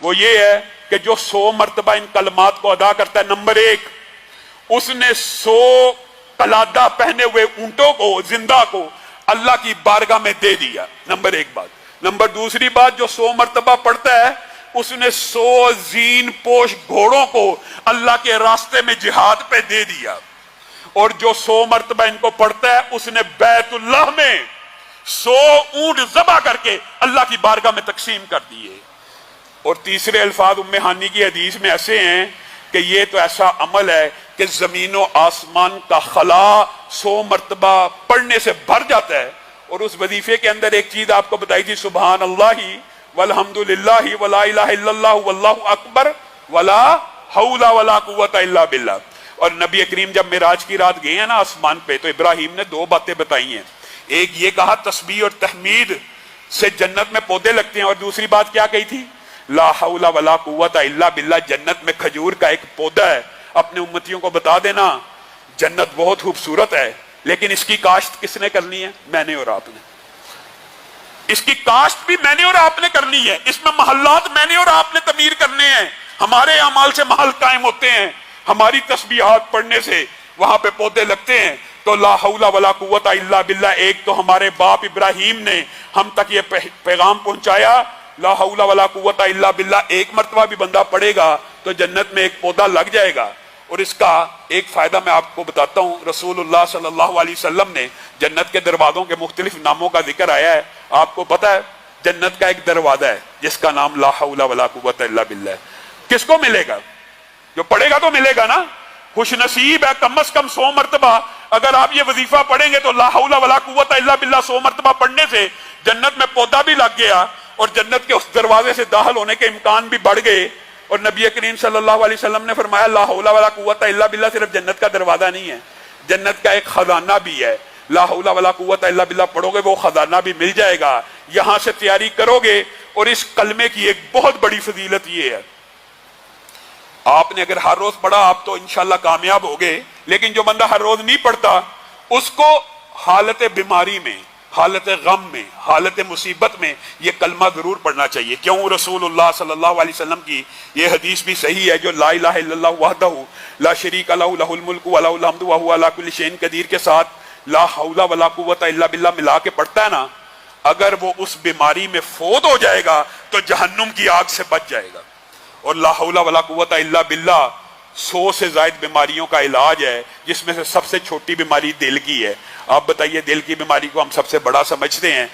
وہ یہ ہے کہ جو 100 مرتبہ ان کلمات کو ادا کرتا ہے، نمبر 1 اس نے 100 قلادہ پہنے ہوئے اونٹوں کو زندہ کو اللہ کی بارگاہ میں دے دیا، نمبر 1 بات۔ نمبر دوسری بات، جو 100 مرتبہ پڑھتا ہے اس نے 100 زین پوش گھوڑوں کو اللہ کے راستے میں جہاد پہ دے دیا، اور جو 100 مرتبہ ان کو پڑھتا ہے اس نے بیت اللہ میں 100 اونٹ ذبح کر کے اللہ کی بارگاہ میں تقسیم کر دیے۔ اور تیسرے الفاظ ام ہانی کی حدیث میں ایسے ہیں کہ یہ تو ایسا عمل ہے کہ زمین و آسمان کا خلا 100 مرتبہ پڑھنے سے بھر جاتا ہے۔ اور اس وظیفے کے اندر ایک چیز آپ کو بتائی تھی، سبحان اللہ والحمد للہ ولا الہ الا اللہ واللہ اکبر ولا حول ولا قوت الا باللہ۔ اور نبی کریم جب معراج کی رات گئے ہیں نا آسمان پہ، تو ابراہیم نے 2 باتیں بتائی ہیں۔ ایک یہ کہا تسبیح اور تحمید سے جنت میں پودے لگتے ہیں، اور دوسری بات کیا کہی تھی؟ لا حول ولا قوت الا باللہ، جنت میں کھجور کا ایک پودا ہے۔ اپنے امتیوں کو بتا دینا جنت بہت خوبصورت ہے، لیکن اس کی کاشت کس نے کرنی ہے؟ میں نے اور آپ نے۔ اس کی کاشت بھی میں نے اور آپ نے کرنی ہے، اس میں محلات میں نے اور آپ نے تعمیر کرنے ہیں۔ ہمارے اعمال سے محل قائم ہوتے ہیں، ہماری تسبیحات پڑھنے سے وہاں پہ پودے لگتے ہیں۔ تو لا حول ولا قوت الا باللہ، ایک تو ہمارے باپ ابراہیم نے ہم تک یہ پیغام پہنچایا، لا حول ولا قوت الا باللہ ایک مرتبہ بھی بندہ پڑھے گا تو جنت میں ایک پودا لگ جائے گا۔ اور اس کا ایک فائدہ میں آپ کو بتاتا ہوں، رسول اللہ صلی اللہ علیہ وسلم نے جنت کے دروازوں کے مختلف ناموں کا ذکر آیا ہے۔ آپ کو پتا ہے جنت کا ایک دروازہ ہے جس کا نام لا حول ولا قوت الا باللہ ہے۔ کس کو ملے گا؟ جو پڑھے گا تو ملے گا نا۔ خوش نصیب ہے کم از کم 100 مرتبہ اگر آپ یہ وظیفہ پڑھیں گے تو لا حول ولا قوت الا باللہ 100 مرتبہ پڑھنے سے جنت میں پودا بھی لگ گیا، اور جنت کے اس دروازے سے داخل ہونے کے امکان بھی بڑھ گئے۔ اور نبی کریم صلی اللہ علیہ وسلم نے فرمایا لا حول ولا قوت الا باللہ صرف جنت کا دروازہ نہیں ہے، جنت کا ایک خزانہ بھی ہے۔ لا حول ولا قوت الا باللہ پڑھو گے وہ خزانہ بھی مل جائے گا، یہاں سے تیاری کرو گے۔ اور اس کلمے کی ایک بہت بڑی فضیلت یہ ہے، آپ نے اگر ہر روز پڑھا آپ تو انشاءاللہ کامیاب ہوگے، لیکن جو بندہ ہر روز نہیں پڑھتا اس کو حالت بیماری میں، حالت غم میں، حالت مصیبت میں یہ کلمہ ضرور پڑھنا چاہیے۔ کیوں؟ رسول اللہ صلی اللہ علیہ وسلم کی یہ حدیث بھی صحیح ہے، جو لا الہ الا اللہ وحدہ لا شریک لہ لہ الملک و لہ الحمد وہو علی کل شیء قدیر کے ساتھ لا حول ولا قوت الا باللہ ملا کے پڑھتا ہے نا، اگر وہ اس بیماری میں فوت ہو جائے گا تو جہنم کی آگ سے بچ جائے گا۔ اور لا حول ولا قوت الا باللہ 100 سے زائد بیماریوں کا علاج ہے، جس میں سے سب سے چھوٹی بیماری دل کی ہے۔ آپ بتائیے دل کی بیماری کو ہم سب سے بڑا سمجھتے ہیں،